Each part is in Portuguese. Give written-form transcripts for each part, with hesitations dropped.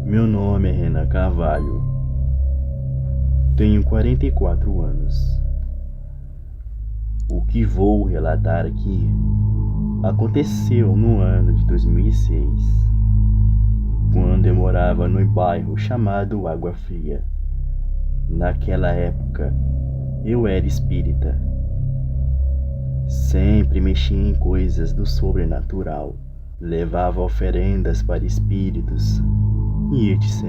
Meu nome é Renan Carvalho. Tenho 44 anos. O que vou relatar aqui aconteceu no ano de 2006, quando eu morava no bairro chamado Água Fria. Naquela época, eu era espírita. Sempre mexia em coisas do sobrenatural, levava oferendas para espíritos e etc.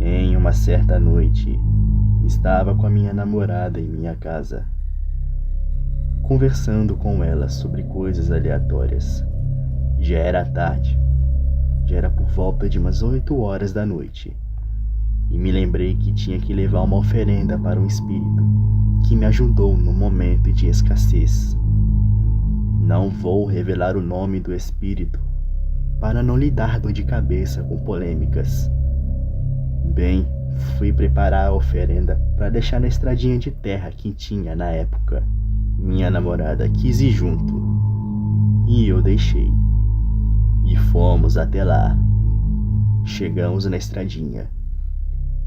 Em uma certa noite, estava com a minha namorada em minha casa, conversando com ela sobre coisas aleatórias. Já era tarde, já era por volta de umas 8 horas da noite, e me lembrei que tinha que levar uma oferenda para um espírito que me ajudou no momento de escassez. Não vou revelar o nome do espírito para não lhe dar dor de cabeça com polêmicas. Bem, fui preparar a oferenda para deixar na estradinha de terra que tinha na época. Minha namorada quis ir junto, e eu deixei. E fomos até lá. Chegamos na estradinha,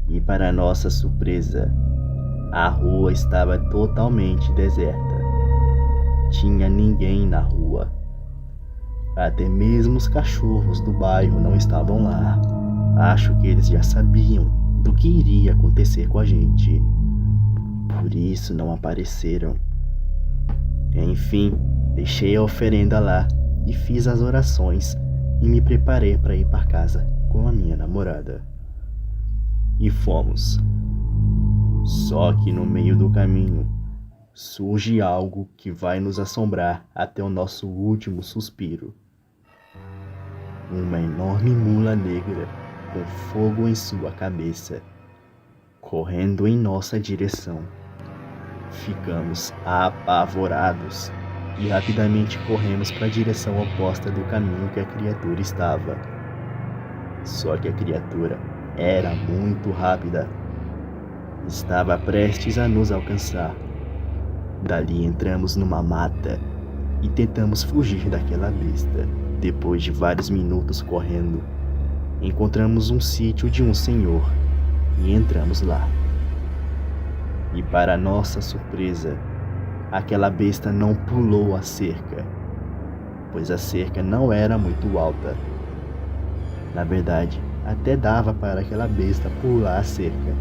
e para nossa surpresa, a rua estava totalmente deserta. Tinha ninguém na rua. Até mesmo os cachorros do bairro não estavam lá. Acho que eles já sabiam do que iria acontecer com a gente. Por isso não apareceram. Enfim, deixei a oferenda lá e fiz as orações e me preparei para ir para casa com a minha namorada. E fomos. Só que no meio do caminho surge algo que vai nos assombrar até o nosso último suspiro. Uma enorme mula negra com fogo em sua cabeça, correndo em nossa direção. Ficamos apavorados e rapidamente corremos para a direção oposta do caminho que a criatura estava. Só que a criatura era muito rápida. Estava prestes a nos alcançar. Dali entramos numa mata e tentamos fugir daquela besta. Depois de vários minutos correndo, encontramos um sítio de um senhor e entramos lá. E para nossa surpresa, aquela besta não pulou a cerca, pois a cerca não era muito alta. Na verdade, até dava para aquela besta pular a cerca.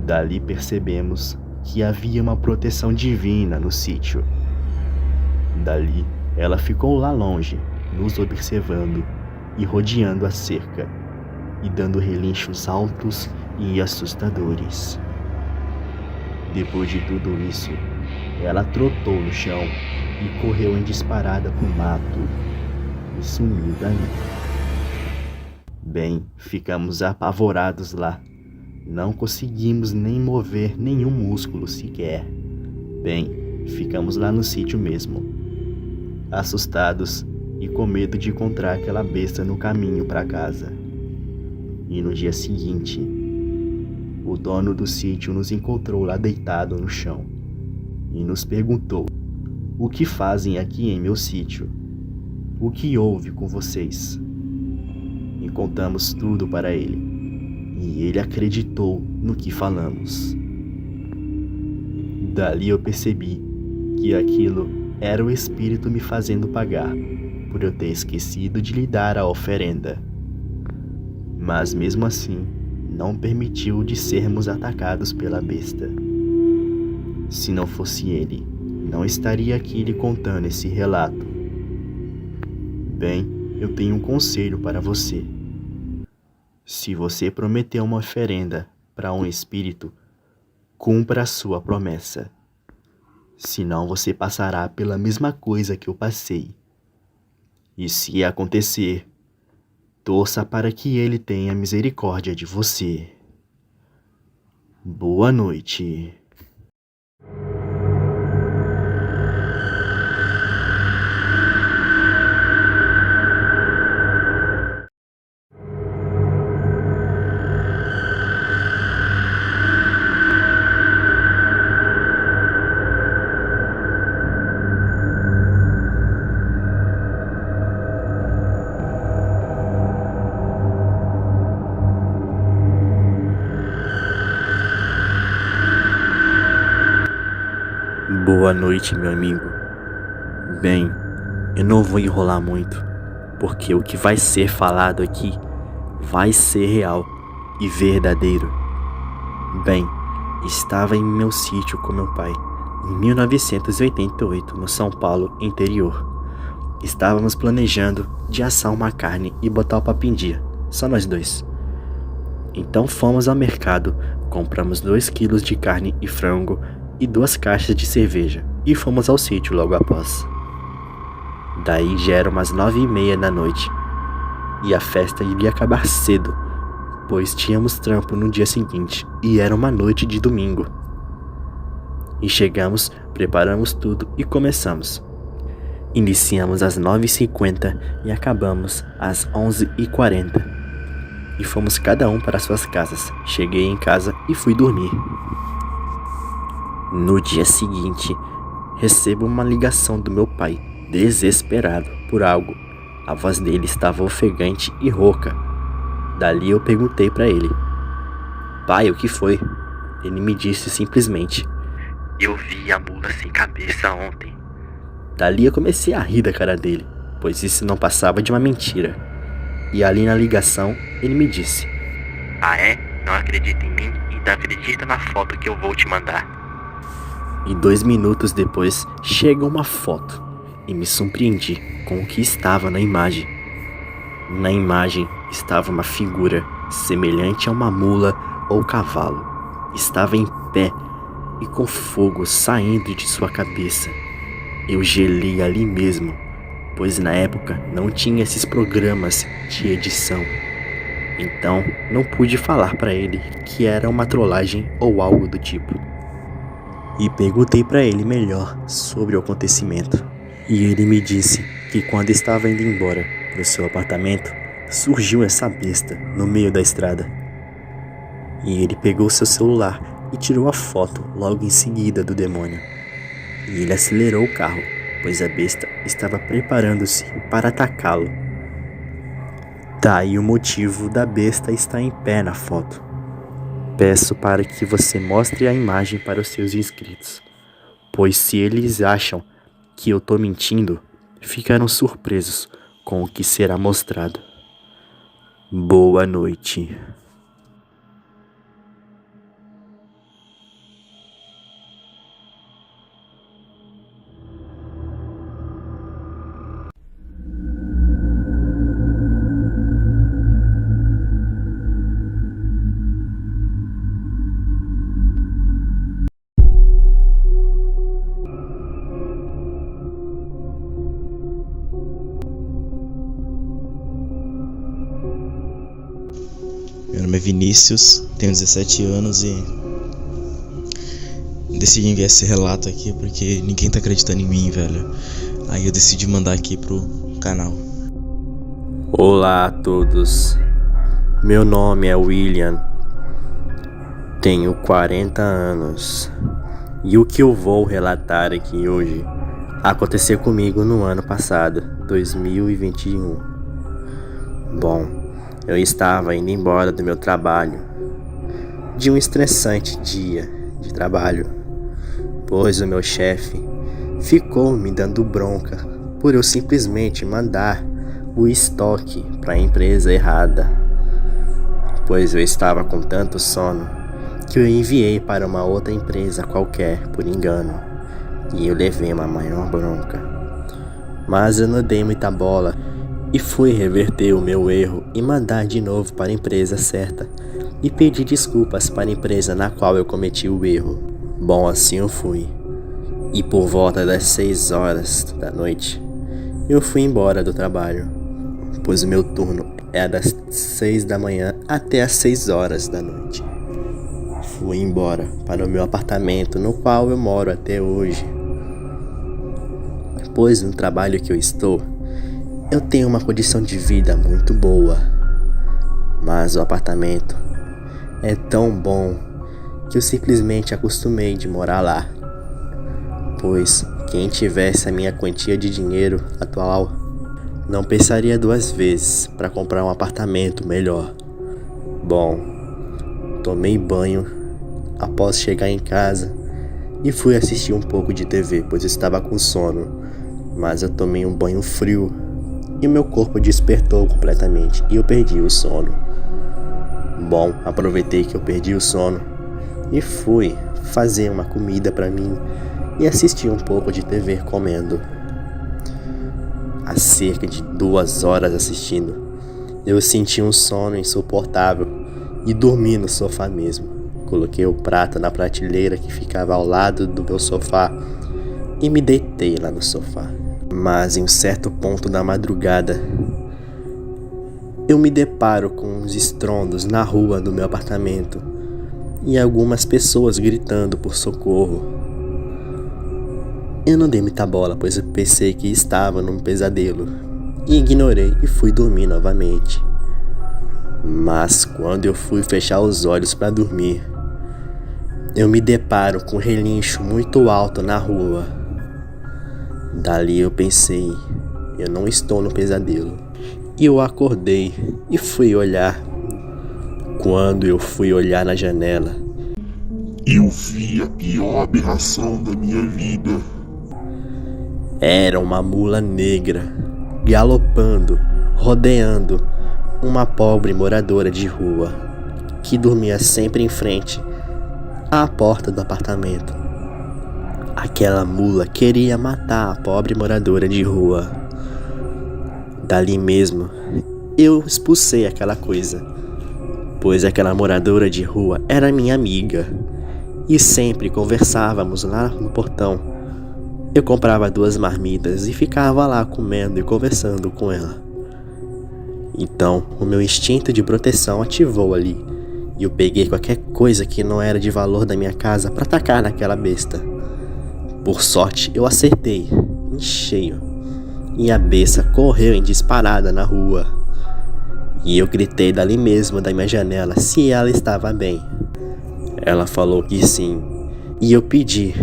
Dali percebemos que havia uma proteção divina no sítio. Dali, ela ficou lá longe, nos observando e rodeando a cerca, e dando relinchos altos e assustadores. Depois de tudo isso, ela trotou no chão e correu em disparada pro mato e sumiu dali. Bem, ficamos apavorados lá. Não conseguimos nem mover nenhum músculo sequer. Bem, ficamos lá no sítio mesmo, assustados e com medo de encontrar aquela besta no caminho para casa. E no dia seguinte, o dono do sítio nos encontrou lá deitado no chão e nos perguntou: "O que fazem aqui em meu sítio? O que houve com vocês?" E contamos tudo para ele, e ele acreditou no que falamos. Dali eu percebi que aquilo era o espírito me fazendo pagar por eu ter esquecido de lhe dar a oferenda. Mas mesmo assim, não permitiu de sermos atacados pela besta. Se não fosse ele, não estaria aqui lhe contando esse relato. Bem, eu tenho um conselho para você. Se você prometeu uma oferenda para um espírito, cumpra a sua promessa. Senão você passará pela mesma coisa que eu passei. E se acontecer, torça para que ele tenha misericórdia de você. Boa noite. Boa noite, meu amigo. Bem, eu não vou enrolar muito, porque o que vai ser falado aqui vai ser real e verdadeiro. Bem, estava em meu sítio com meu pai, em 1988, no São Paulo interior. Estávamos planejando de assar uma carne e botar o papo em dia, só nós dois. Então fomos ao mercado, compramos 2 quilos de carne e frango e 2 caixas de cerveja e fomos ao sítio logo após. Daí já eram umas 9h30 da noite e a festa iria acabar cedo, pois tínhamos trampo no dia seguinte e era uma noite de domingo. E chegamos, preparamos tudo e começamos. Iniciamos às 9h50 e acabamos às 11h40. E fomos cada um para suas casas. Cheguei em casa e fui dormir. No dia seguinte, recebo uma ligação do meu pai, desesperado por algo. A voz dele estava ofegante e rouca. Dali eu perguntei para ele: pai, o que foi? Ele me disse simplesmente: eu vi a mula sem cabeça ontem. Dali eu comecei a rir da cara dele, pois isso não passava de uma mentira. E ali na ligação, ele me disse: ah é? Não acredita em mim? Então acredita na foto que eu vou te mandar. E 2 minutos depois, chega uma foto e me surpreendi com o que estava na imagem. Na imagem estava uma figura semelhante a uma mula ou cavalo. Estava em pé e com fogo saindo de sua cabeça. Eu gelei ali mesmo, pois na época não tinha esses programas de edição. Então não pude falar para ele que era uma trollagem ou algo do tipo. E perguntei para ele melhor sobre o acontecimento. E ele me disse que quando estava indo embora para o seu apartamento, surgiu essa besta no meio da estrada. E ele pegou seu celular e tirou a foto logo em seguida do demônio. E ele acelerou o carro, pois a besta estava preparando-se para atacá-lo. Daí o motivo da besta estar em pé na foto. Peço para que você mostre a imagem para os seus inscritos, pois se eles acham que eu tô mentindo, ficarão surpresos com o que será mostrado. Boa noite. Meu nome é Vinícius, tenho 17 anos e decidi enviar esse relato aqui porque ninguém tá acreditando em mim, velho. Aí eu decidi mandar aqui pro canal. Olá a todos, meu nome é William, tenho 40 anos e o que eu vou relatar aqui hoje aconteceu comigo no ano passado, 2021. Bom, eu estava indo embora do meu trabalho, de um estressante dia de trabalho, pois o meu chefe ficou me dando bronca por eu simplesmente mandar o estoque para a empresa errada, pois eu estava com tanto sono que eu enviei para uma outra empresa qualquer por engano e eu levei uma maior bronca. Mas eu não dei muita bola e fui reverter o meu erro e mandar de novo para a empresa certa e pedir desculpas para a empresa na qual eu cometi o erro. Bom, assim eu fui. E por volta das 6 horas da noite, eu fui embora do trabalho, pois o meu turno era das 6 da manhã até as 6 horas da noite. Fui embora para o meu apartamento, no qual eu moro até hoje. Pois no trabalho que eu estou, eu tenho uma condição de vida muito boa, mas o apartamento é tão bom que eu simplesmente acostumei de morar lá, pois quem tivesse a minha quantia de dinheiro atual não pensaria 2 vezes para comprar um apartamento melhor. Bom, tomei banho após chegar em casa, e fui assistir um pouco de TV, pois estava com sono. Mas eu tomei um banho frio e meu corpo despertou completamente e eu perdi o sono. Bom, aproveitei que eu perdi o sono e fui fazer uma comida para mim e assistir um pouco de TV comendo. Há cerca de 2 horas assistindo, eu senti um sono insuportável e dormi no sofá mesmo. Coloquei o prato na prateleira que ficava ao lado do meu sofá e me deitei lá no sofá. Mas em um certo ponto da madrugada, eu me deparo com uns estrondos na rua do meu apartamento e algumas pessoas gritando por socorro. Eu não dei muita bola, pois eu pensei que estava num pesadelo e ignorei e fui dormir novamente. Mas quando eu fui fechar os olhos para dormir, eu me deparo com um relincho muito alto na rua. Dali eu pensei, eu não estou no pesadelo. E eu acordei e fui olhar. Quando eu fui olhar na janela, eu vi a pior aberração da minha vida. Era uma mula negra, galopando, rodeando uma pobre moradora de rua, que dormia sempre em frente à porta do apartamento. Aquela mula queria matar a pobre moradora de rua. Dali mesmo, eu expulsei aquela coisa, pois aquela moradora de rua era minha amiga e sempre conversávamos lá no portão. Eu comprava 2 marmitas e ficava lá comendo e conversando com ela. Então, o meu instinto de proteção ativou ali e eu peguei qualquer coisa que não era de valor da minha casa para atacar naquela besta. Por sorte, eu acertei, em cheio, e a besta correu em disparada na rua. E eu gritei dali mesmo da minha janela se ela estava bem. Ela falou que sim, e eu pedi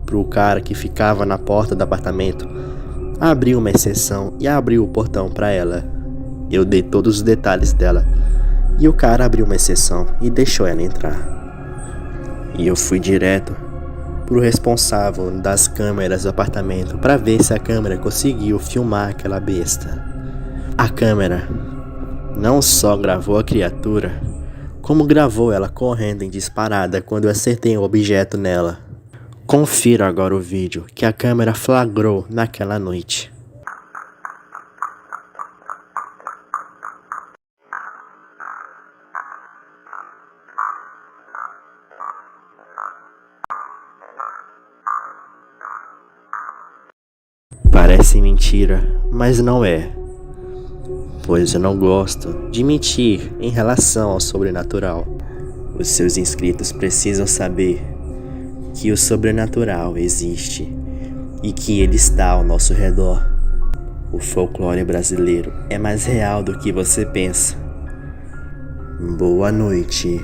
pro cara que ficava na porta do apartamento abrir uma exceção e abriu o portão para ela. Eu dei todos os detalhes dela, e o cara abriu uma exceção e deixou ela entrar. E eu fui direto pro responsável das câmeras do apartamento para ver se a câmera conseguiu filmar aquela besta. A câmera não só gravou a criatura, como gravou ela correndo em disparada quando eu acertei um objeto nela. Confira agora o vídeo que a câmera flagrou naquela noite. Parece mentira, mas não é, pois eu não gosto de mentir em relação ao sobrenatural. Os seus inscritos precisam saber que o sobrenatural existe e que ele está ao nosso redor. O folclore brasileiro é mais real do que você pensa. Boa noite.